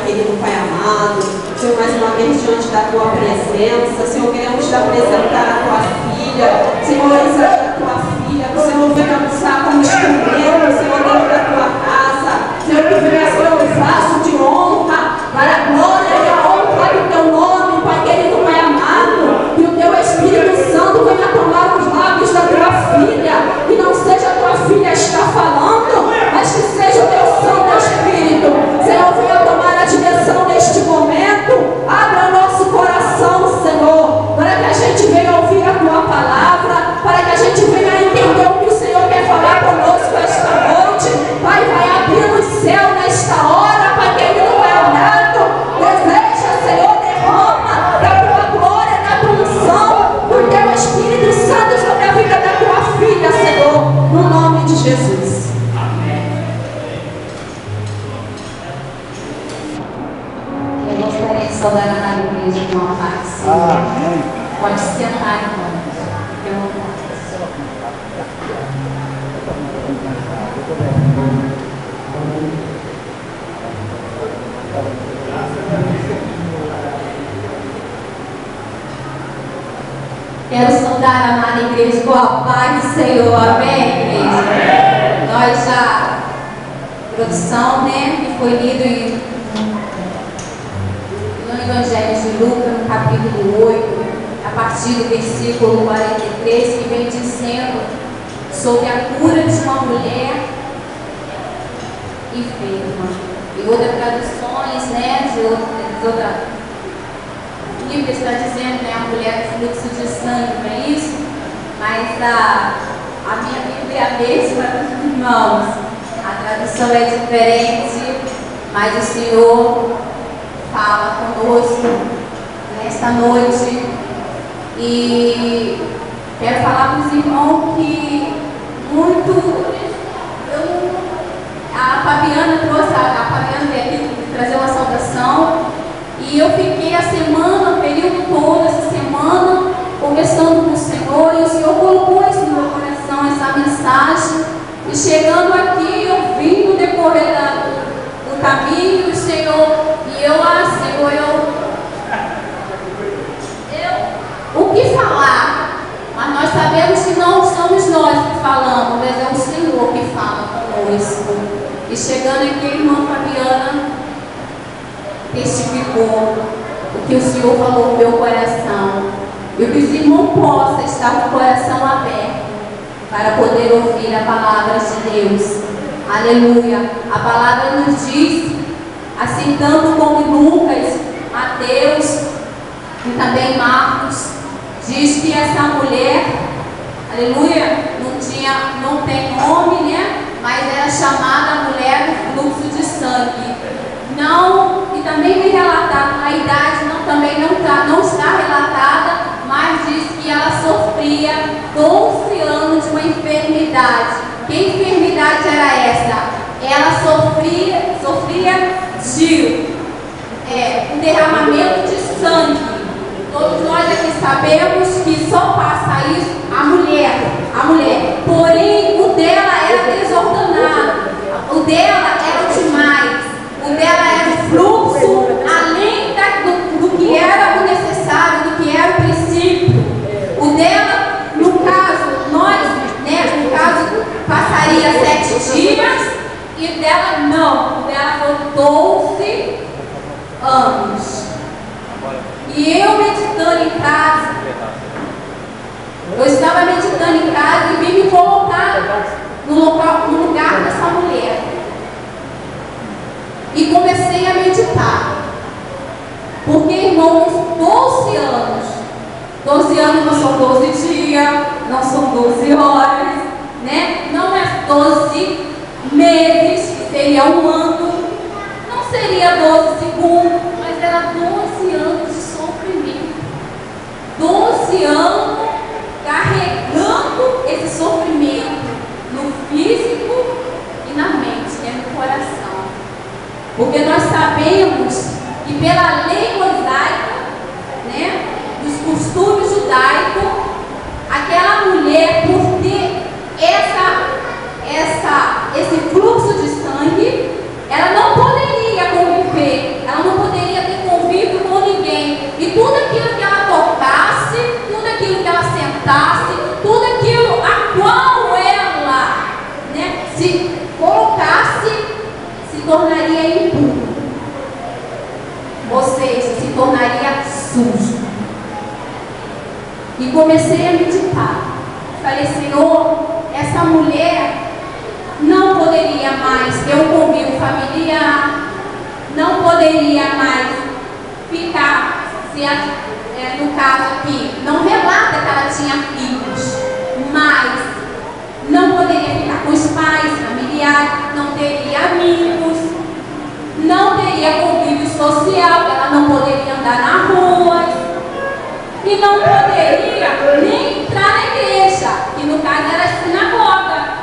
querido Pai amado. Senhor, mais uma vez diante da Tua presença. Senhor, queremos te apresentar a Tua filha. Senhor, essa é a Tua filha. O Senhor venha usar como instrumento, Senhor, dentro da Tua casa. Senhor, que venha ser um vaso de honra para a glória e a honra do Teu nome, Pai querido, Pai amado. E o Teu Espírito Santo venha tomar os lábios da Tua filha. E não seja a Tua filha estar falando, mas que seja o Teu Santo Espírito. Senhor, venha tomar a direção neste momento. Abra nosso coração, Senhor, para que a gente venha ouvir a Tua palavra, para que a gente venha entender o que o Senhor quer falar conosco esta noite. Pai, vai abrir o céu nesta hora, Pai querido, Pai amado. Deseja, Senhor, derrama da Tua glória, da Tua unção, do Teu Espírito Santo sobre a vida da Tua filha, Senhor, no nome de Jesus. Eu gostaria de saudar a igreja com uma paz. Pode sentar, irmão. Quero saudar a amada igreja com a paz do Senhor. Amém, igreja? Amém. Nós já, produção, né, que foi lido no Evangelho de Lucas, no capítulo 8, a partir do versículo 43, que vem dizendo sobre a cura de uma mulher enferma. E outras traduções, né, de outra Bíblia está dizendo, né, a mulher com fluxo de sangue, não é isso? Mas a minha Bíblia é a mesma dos irmãos. A tradução é diferente, mas o Senhor fala conosco nesta noite. E quero falar para os irmãos que a Fabiana trouxe, a Fabiana veio aqui trazer uma saudação. E eu fiquei a semana, o período todo, essa semana, conversando com o Senhor, e o Senhor colocou isso no meu coração, essa mensagem. E chegando aqui, eu vim no decorrer do caminho, o Senhor, e Senhor, o que falar? Mas nós sabemos que não somos nós que falamos, mas é o Senhor que fala conosco. E chegando aqui, a irmã Fabiana testificou o que o Senhor falou no meu coração, e que os irmãos possam estar com o coração aberto para poder ouvir a palavra de Deus. Aleluia! A palavra nos diz, assim tanto como Lucas, Mateus e também Marcos, diz que essa mulher, aleluia, não tem nome, né? Mas era chamada mulher do fluxo de sangue. E também vem relatado, a idade também não está relatada, mas diz que ela sofria 12 anos de uma enfermidade. Que enfermidade era essa? Ela sofria de um derramamento de sangue. Todos nós aqui sabemos que só passa isso a mulher. Porém, o dela era desordenado, o dela era demais. O dela era o fluxo, além do que era o necessário, do que era o princípio. O dela, no caso, passaria 7 dias, e o dela não. O dela foi 12 anos. E eu meditando em casa, eu estava meditando em casa e vim me colocar no lugar dessa mulher. E comecei a meditar. Porque, irmãos, 12 anos. 12 anos não são 12 dias, não são 12 horas, né? Não é 12 meses, que seria um ano. Não seria 12 segundos, mas era 12 anos de sofrimento. 12 anos carregando esse sofrimento no físico e na mente, né? No coração. Porque nós sabemos que pela lei mosaica, né, dos costumes judaicos, aquela mulher, por ter esse fluxo de sangue, ela não poderia conviver, ela tornaria impuro, ou seja, se tornaria sujo. E comecei a meditar. Falei, Senhor, essa mulher não poderia mais ter um convívio familiar, não poderia mais ficar, no caso aqui, não relata que ela tinha filhos, mas não poderia ficar com os pais, familiares, não teria amigos, não teria convívio social, ela não poderia andar na rua e não poderia nem entrar na igreja, que no caso era a sinagoga.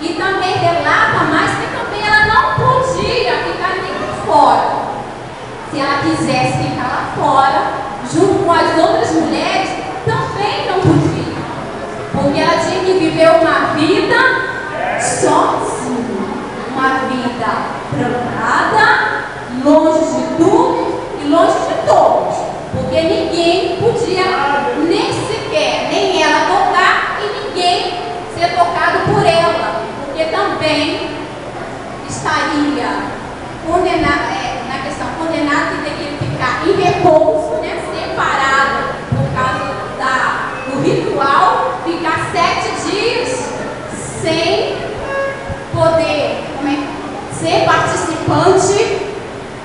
E também relata mais que também ela não podia ficar nem por fora. Se ela quisesse ficar lá fora, junto com as outras mulheres, também não podia, porque ela tinha que viver uma vida sozinha, uma vida trancada, longe de tudo e longe de todos, porque ninguém podia nem sequer, nem ela tocar e ninguém ser tocado por ela, porque também estaria condenada, na questão condenada, que teria que ficar em repouso, né, separada por causa do ritual, ficar 7 dias sem poder ser participante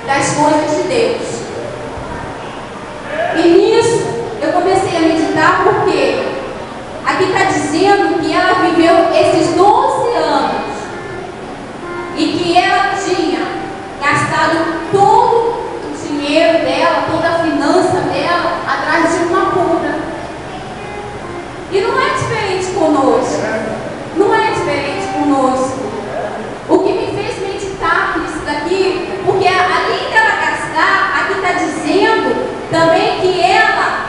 das coisas de Deus. E nisso eu comecei a meditar, porque aqui está dizendo que ela viveu esses 12 anos e que ela tinha gastado todo o dinheiro dela, toda a finança dela atrás de uma cura. E não é diferente conosco. Não é diferente conosco. O que me fez meditar nisso daqui, porque além dela gastar, aqui está dizendo também que ela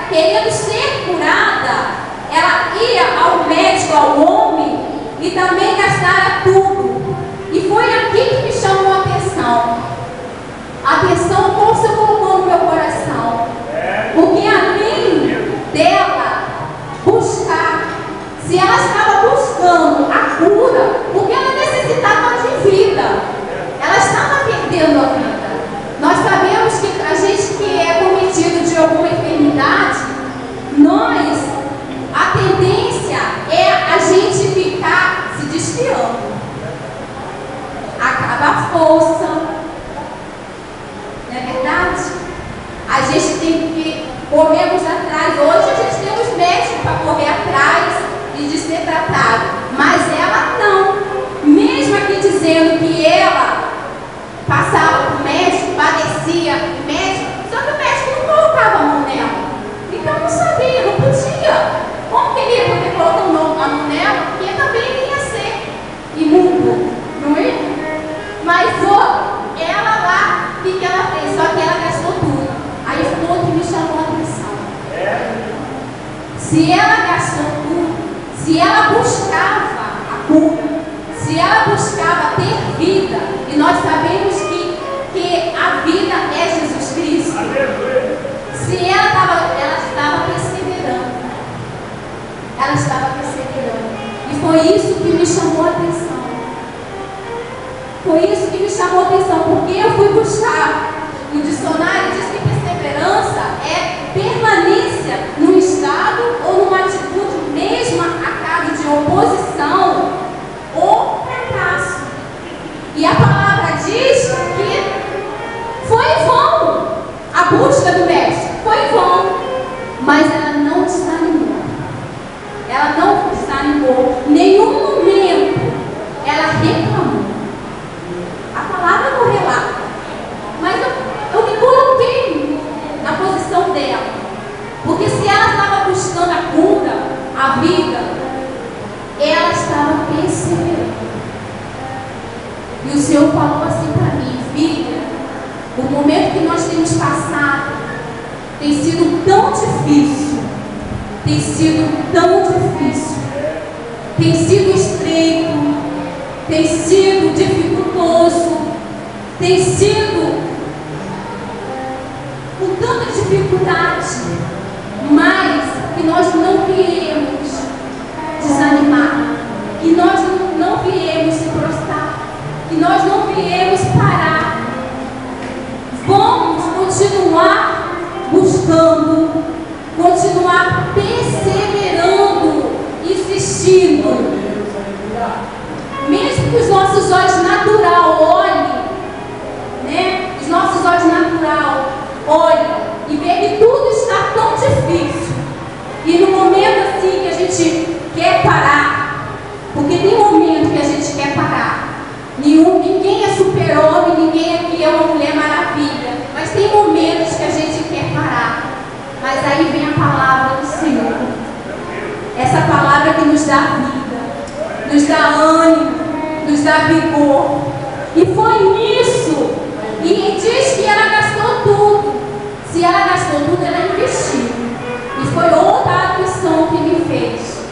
querendo ser curada, ela ia ao médico, ao homem, e também gastara tudo. E foi aqui que me chamou a atenção. A atenção, como o Senhor colocou no meu coração. Porque além dela buscar, se ela estava buscando a cura, porque ela necessitava de vida, ela estava perdendo a vida. Nós sabemos que a gente que é cometido de alguma enfermidade, a tendência é a gente ficar se desfiando. Acaba a força, não é verdade? A gente tem que corrermos atrás. Hoje a gente tem os médicos para correr atrás e de ser tratado, mas ela não. Mesmo aqui dizendo que ela passava para o médico, padecia médico, só que o médico não colocava a mão nela. Então não sabia, não podia. Como que ele ia poder colocar a mão nela? Porque também ia ser imundo, não é? Mas ela lá, o que ela fez? Só que ela gastou tudo. Aí foi o que me chamou a atenção. Se ela gastou tudo, se ela buscava a cura, se ela buscava ter vida, e nós sabemos que a vida é Jesus Cristo, se ela estava perseverando, ela estava perseverando, e foi isso que me chamou a atenção. Foi isso que me chamou a atenção, porque eu fui buscar no dicionário, diz que perseverança é permanência num estado ou numa atitude mesmo a caso de oposição ou fracasso. E a palavra diz que foi em vão a busca do mestre, foi em vão, mas ela não desanimou. Ela não desanimou. Nenhum momento ela reclamou. A palavra não relata, mas eu me coloquei na posição dela, porque se ela estava buscando a cura, a vida, ela estava perseverando. E o Senhor falou assim para mim: filha, o momento que nós temos passado tem sido tão difícil, tem sido tão difícil, tem sido estreito, tem sido dificultoso, tem sido com tanta dificuldade, mas que nós não viemos desanimar, que nós não viemos se prostrar, que nós não viemos parar. Vamos continuar buscando, continuar perseverando, insistindo. Mesmo que os nossos olhos natural olhem, né? Os nossos olhos natural olhem e vejam que tudo está tão difícil. E no momento assim que a gente quer parar, porque tem momento que a gente quer parar. Ninguém é super-homem, ninguém aqui é uma mulher maravilha. Mas tem momentos que a gente quer parar. Mas aí vem a palavra do Senhor. Essa palavra que nos dá vida, nos dá ânimo, nos dá vigor. E foi nisso. E diz que ela gastou tudo. Se ela gastou tudo, ela investiu. E foi outra atenção que me fez,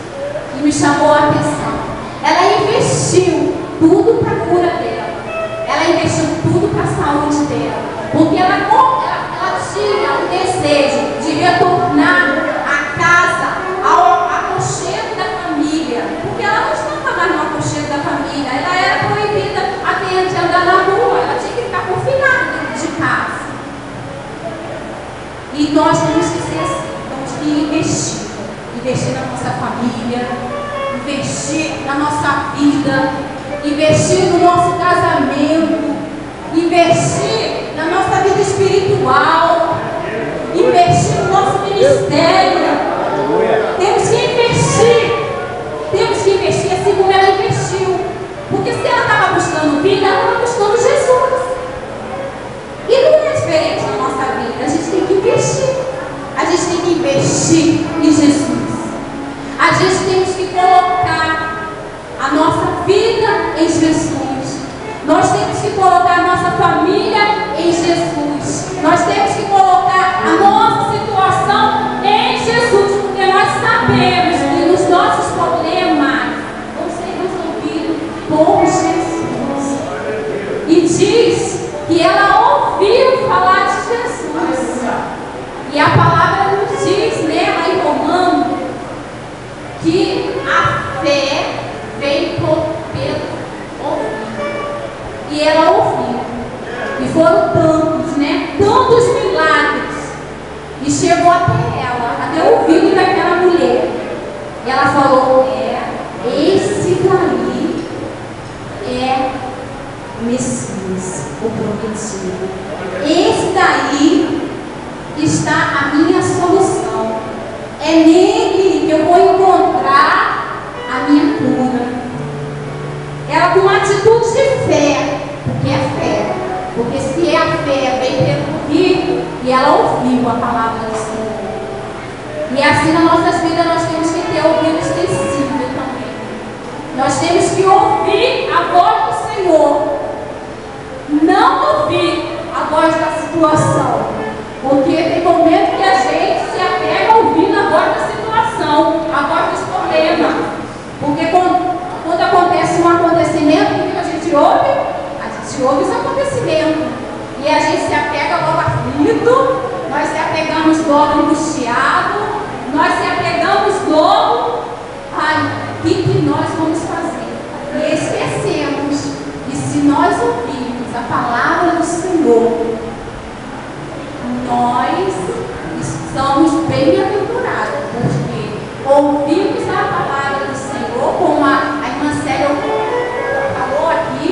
que me chamou a atenção. Ela investiu tudo para a cura dela. Ela investiu tudo para a saúde dela. Porque ela tinha o desejo de retornar à casa, ao aconchego da família. Porque ela não estava mais no aconchego da família. Ela era proibida até de andar na rua. Ela tinha que ficar confinada dentro de casa. E nós temos que ser assim. Temos que investir na nossa família, investir na nossa vida, investir no nosso casamento, investir na nossa vida espiritual, investir no nosso ministério. Temos que investir assim como ela investiu. Porque se ela estava buscando vida, ela estava buscando Jesus. E não é diferente na nossa vida. A gente tem que investir. A gente tem que investir em Jesus. A gente tem que colocar a nossa vida em Jesus. Nós temos que colocar a nossa família em Jesus. Nós temos que colocar a nossa situação em Jesus. Porque nós sabemos que os nossos problemas vão ser resolvidos por Jesus. E diz que ela ouviu falar de Jesus. E a palavra nos diz, né, lá em Romanos, que a fé vem pelo ouvir. E ela ouviu. E foram tantos, né? Tantos milagres. E chegou até ela, até o ouvido daquela mulher. E ela falou: esse daí é Messias, o prometido. Esse daí está a minha solução. É nele que eu vou encontrar a minha cura. Ela com uma atitude de fé, porque é fé. Porque se é a fé, vem pelo ouvir, e ela ouviu a palavra do Senhor. E assim nas nossas vidas nós temos que ter ouvido sensível também. Nós temos que ouvir a voz do Senhor. Não ouvir a voz da situação. Porque tem momento que a gente se apega a ouvir a voz da situação, a voz dos problemas. Porque quando acontece um acontecimento, o que a gente ouve? A gente ouve os acontecimentos. E a gente se apega logo aflito, nós se apegamos logo angustiado, nós se apegamos logo. Ai, o que nós vamos fazer? E esquecemos. E se nós ouvirmos a palavra do Senhor, nós estamos bem-aventurados, porque ouvimos a palavra do Senhor, como a irmã Célia falou aqui,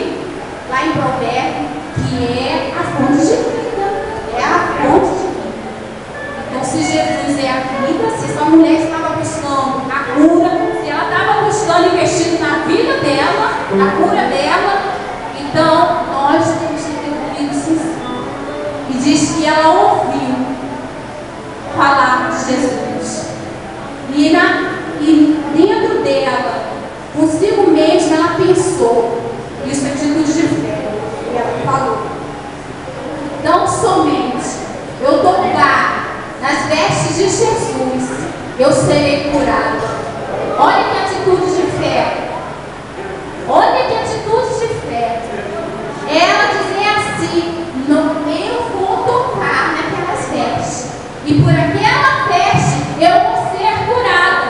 lá em Provérbios, que é a fonte de vida. É a fonte de vida. Então, se Jesus é a vida, se essa mulher estava buscando a cura, se ela estava buscando investir na vida dela, na cura dela, então nós temos que ter ouvido sincero. E diz que ela ouviu falar de Jesus. E dentro dela, consigo mesma, ela pensou. Isso é atitude de fé. E ela falou: não somente eu tocar nas vestes de Jesus, eu serei curada. Olha que atitude de fé. Olha que atitude de fé. Ela dizia assim: não, eu vou tocar naquelas vestes, e por aquela veste eu vou ser curada.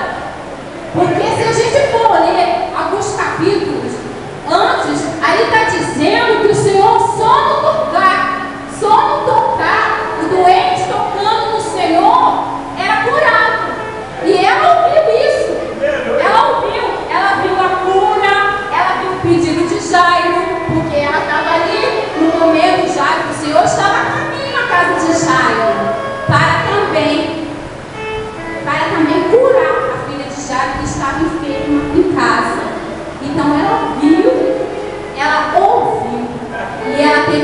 Porque se a gente for ler alguns capítulos antes, aí está dizendo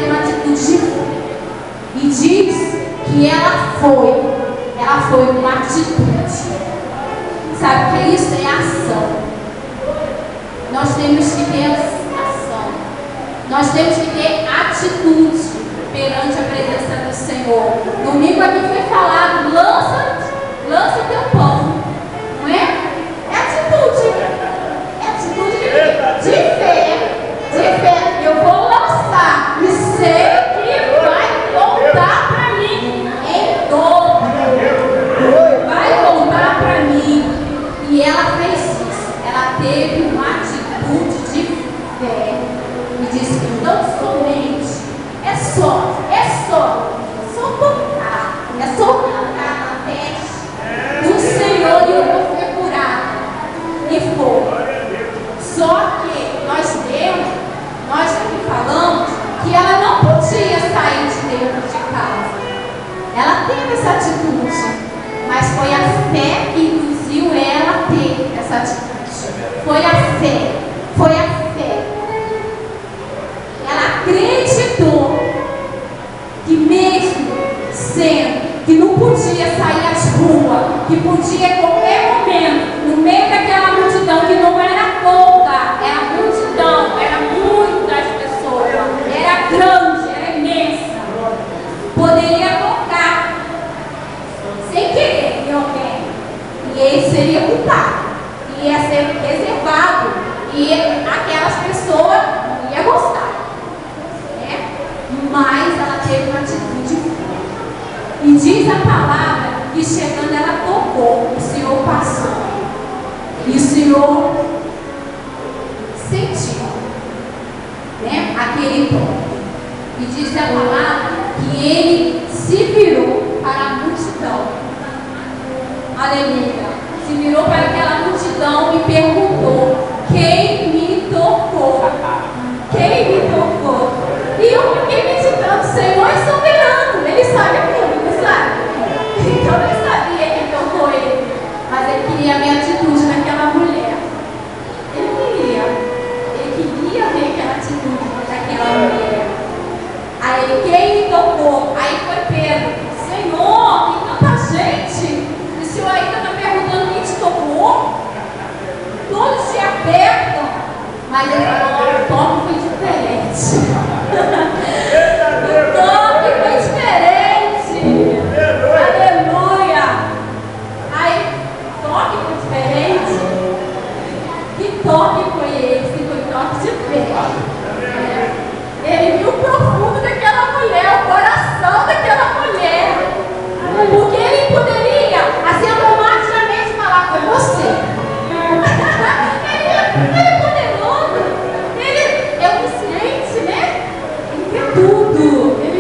uma atitude de fé. E diz que ela foi uma atitude. Sabe o que é isso? É ação. Nós temos que ter ação. Nós temos que ter atitude perante a presença do Senhor. Domingo aqui foi falado, lança teu pão. Não é? É atitude. É atitude de fé. De fé. Eu vou lançar e sei que vai voltar para mim em dobro. Vai voltar para mim. E ela fez isso. Ela teve uma atitude de fé. E disse que não somente é só tocar na testa do Senhor e eu vou ser curada. E foi. Só que nós aqui falamos que ela não podia sair de dentro de casa. Ela teve essa atitude, mas foi a fé que induziu ela a ter essa atitude. Foi a fé. Ela acreditou que mesmo sendo que não podia sair às ruas, que podia em qualquer momento, no meio daquela multidão que não era pouca, era multidão, era muitas pessoas, era grande, era imensa, poderia tocar sem querer em alguém, e ele seria culpado, ia ser reservado, e aquelas pessoas não iam gostar, né? Mas ela teve uma atitude. E diz a palavra que chegando ela tocou, o Senhor passou. E o Senhor sentiu, né, aquele toque. E diz a palavra que ele se virou para a multidão. Aleluia. Se virou para aquela multidão e perguntou: quem me tocou? Quem me tocou? E eu fiquei meditando: Senhor é soberano, ele sabe tudo, não sabe? Então eu não sabia quem tocou ele, mas ele queria a minha atitude naquela mulher. Ele queria ver aquela atitude daquela mulher. Aí quem me tocou? Aí foi Pedro: Senhor, tem tanta gente, e o Senhor ainda está perguntando quem te tocou? Todos se apertam, mas ele falou: o toque foi diferente. O toque foi diferente. Aleluia. Aí, toque foi diferente. Que toque foi esse? Foi toque de fé. Ele viu o profundo daquela mulher, o coração daquela mulher. Porque ele poderia, assim, automaticamente falar: foi você. Ele é poderoso. Ele é onisciente, né? Ele vê tudo. Ele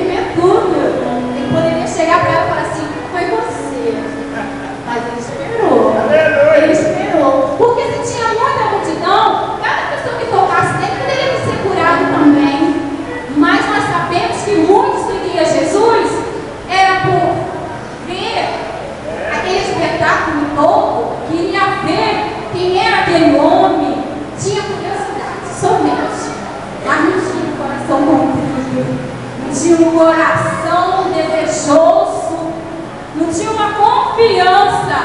poderia chegar para ela e falar assim: foi você. Mas ele esperou. Porque se tinha muita multidão, cada pessoa que tocasse nele poderia ser curado também. Mas nós sabemos que muitos seguiam Jesus era por ver aquele espetáculo todo, queria ver quem era aquele homem, tinha curiosidade somente, mas não tinha um coração contrito, não tinha um coração desejoso, não tinha uma confiança,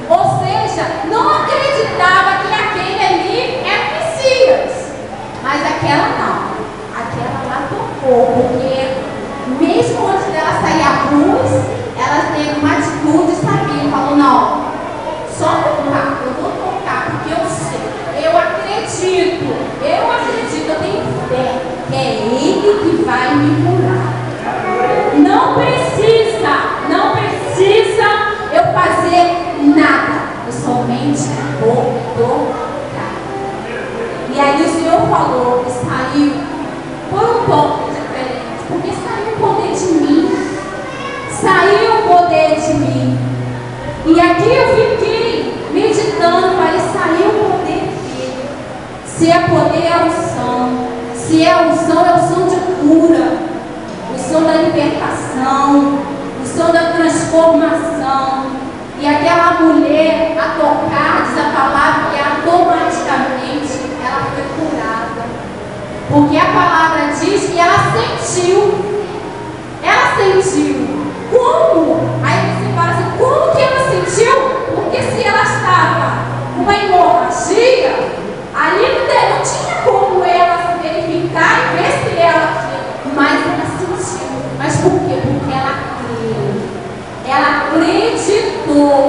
ou seja, não acreditava que aquele ali era o Messias, mas aquela não, aquela lá tocou, porque mesmo antes dela sair à luz, ela teve uma atitude, sabia, falou: não, só tocar, eu vou tocar, porque eu sei, eu acredito, eu tenho fé, que é Ele que vai me curar. Não precisa eu fazer nada, eu somente vou tocar. E aí o Senhor falou, e saiu por um toque diferente, porque saiu o poder de mim, E aqui eu fiquei meditando, falei, saiu o poder dele. Se é poder, é unção. Se é unção, é unção de cura, unção da libertação, unção da transformação. E aquela mulher, a tocar, diz a palavra que automaticamente ela foi curada. Porque a palavra diz que ela sentiu. Ela sentiu. Como? Aí você fala assim, como que ela sentiu? Porque se ela estava com uma hemorragia, ali não tinha como ela verificar e ver se ela tinha. Mas ela sentiu. Mas por quê? Porque ela creu. Ela acreditou.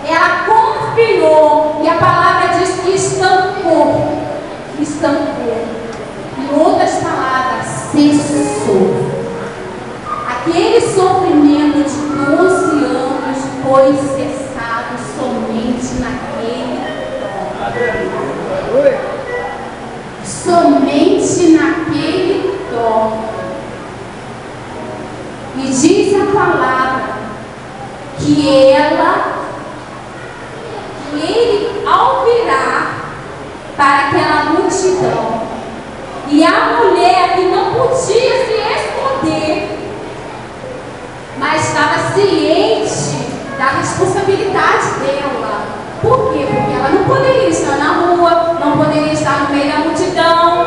Ela confiou. E a palavra diz que estancou. Estancou. Em outras palavras, cessou. Aquele sofrimento de 12 anos foi cessado somente naquele toque. Somente naquele toque. E diz a palavra que ele ao virar para aquela multidão, e a mulher que não podia se esconder, mas estava ciente da responsabilidade dela. Por quê? Porque ela não poderia estar na rua, não poderia estar no meio da multidão,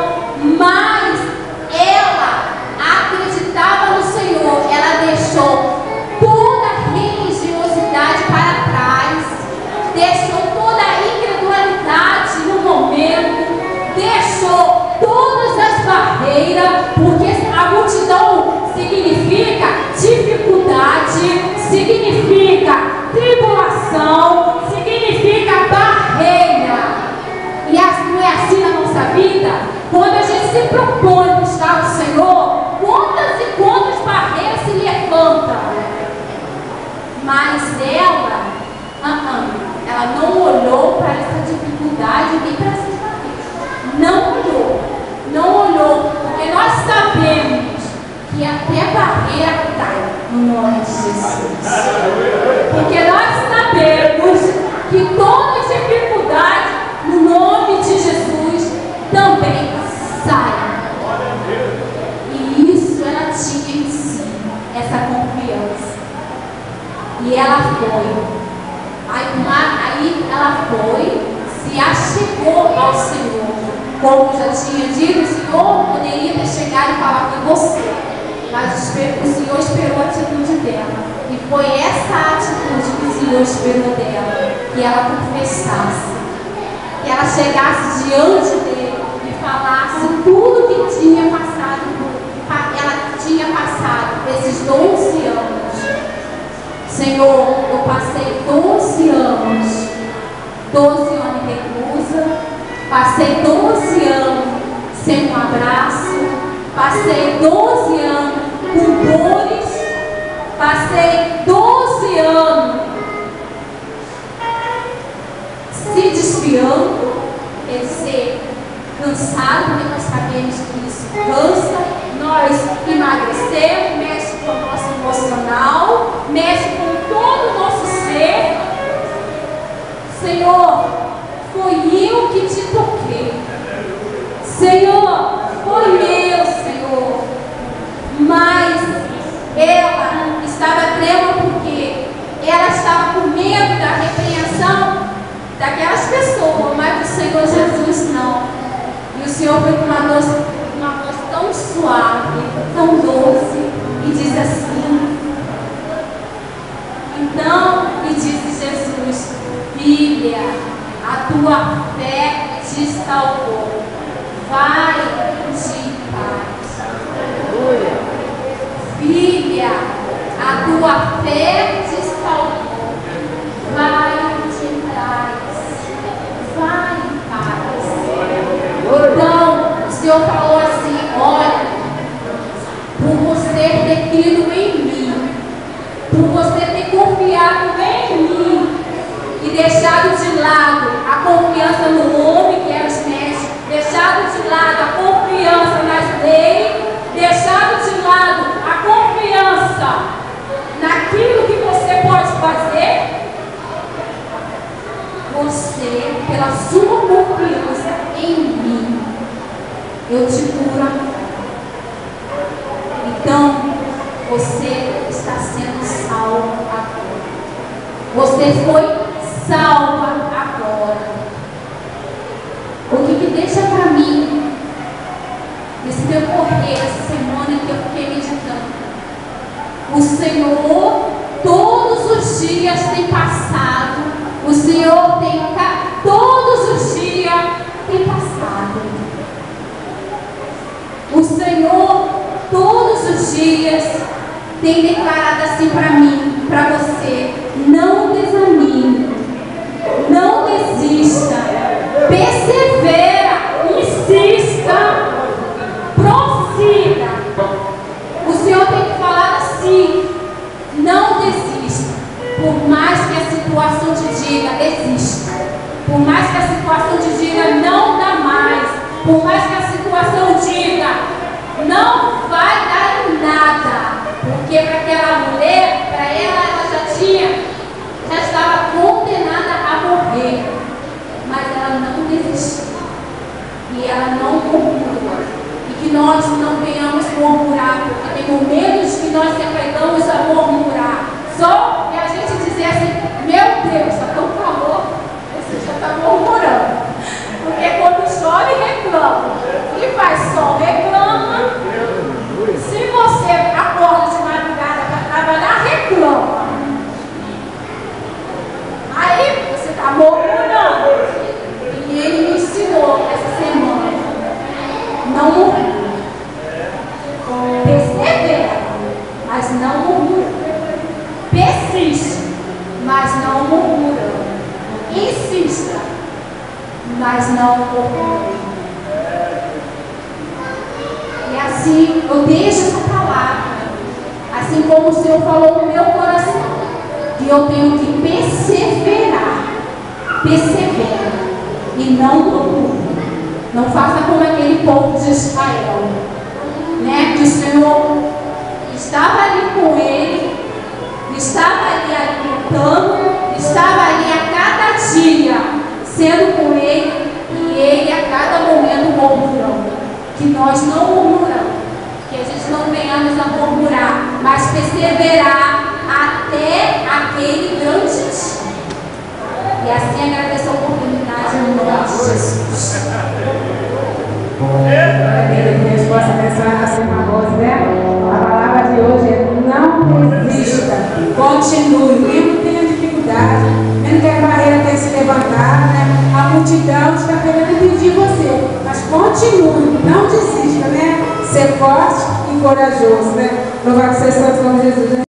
mas ela acreditava no Senhor. Ela deixou toda a religiosidade para trás, deixou toda a incredulidade no momento, deixou todas as barreiras, porque a multidão significa dificuldade, significa tribulação, significa barreira. E não é assim na nossa vida? Quando a gente se propõe buscar o Senhor, quantas e quantas barreiras se levantam? Mas ela não olhou para essa dificuldade nem para essas barreiras. Não olhou, porque nós sabemos que até barreira cai no nome de Jesus. Porque nós sabemos que toda dificuldade no nome de Jesus também sai. E isso ela tinha em si, essa confiança. E ela foi. Aí ela foi, se achegou ao Senhor. Como já tinha dito, o Senhor poderia ter chegado e falar com você. Mas o Senhor esperou a atitude dela. E foi essa atitude que o Senhor esperou dela. Que ela confessasse. Que ela chegasse diante dele e falasse tudo que tinha passado. Ela tinha passado esses 12 anos. Senhor, eu passei 12 anos. 12 anos em reclusa. Passei 12 anos sem um abraço. Passei 12 anos com dores. Passei 12 anos se desfiando. Quer dizer, cansado, porque nós sabemos que isso cansa. Nós emagrecemos, mexe com o nosso emocional, mexe com todo o nosso ser. Senhor, foi eu que te toquei. Senhor, foi eu, Senhor. Mas ela estava tremendo porque ela estava com medo da repreensão daquelas pessoas, mas o Senhor Jesus não. E o Senhor foi com uma voz tão suave, tão doce, e diz assim. Então, e disse Jesus: filha, a tua fé te salvou. Vai de paz. Filha, a tua fé te salvou. Vai de paz. Vai em paz. Então, o Senhor falou assim: olha, por você ter crido em mim, por você ter confiado em mim e deixado de lado a confiança no homem, que era os médicos, deixado de lado a confiança nas leis, deixado de lado a confiança naquilo que você pode fazer, você, pela sua confiança em mim, eu te curo agora. Então, você está sendo salvo agora. Você foi salva agora. O que deixa para mim decorrer dessa semana que eu fiquei meditando, o Senhor todos os dias tem passado, o Senhor todos os dias tem passado. O Senhor todos os dias tem declarado assim para mim, para você: não desanime, não desista, persevera, insista, prossiga. O Senhor tem falado assim: não desista, por mais que a situação te diga desista, por mais que a situação te diga não dá mais, por mais que a situação diga não vai dar em nada, porque para aquela mulher, para ela já estava condenada a morrer, mas ela não desistiu e ela não murmurou. E que nós não venhamos murmurar, porque tem momentos que nós se apegamos a murmurar, só que a gente dizer assim: meu Deus, está tão calor, você já está murmurando, porque quando chove reclama, e faz sol reclama, se você acorda de madrugada para trabalhar reclama, aí você está murmurando. E ele me ensinou essa semana: não murmura, persevera, mas não murmura, persiste, mas não murmura, insista, mas não murmura. E assim eu deixo essa palavra, assim como o Senhor falou no meu coração, que eu tenho que perseverar. Persevera e não murmura. Não faça como aquele povo de Israel, né? Que o Senhor estava ali com ele, estava ali alimentando, estava ali a cada dia sendo com ele, e ele a cada momento murmurando. Que nós não murmuramos, que a gente não venhamos a murmurar, mas perseverar até aquele grande dia. E assim agradeço a oportunidade no nome de Jesus. A resposta abençoada da Senhora Rosa, né? A palavra de hoje é: não desista, continue, mesmo que tenha dificuldade, mesmo que a barreira tenha se levantado, né? A multidão está querendo impedir você, mas continue, não desista, né? Ser forte e corajoso, né? Louvado seja o santo nome de Jesus.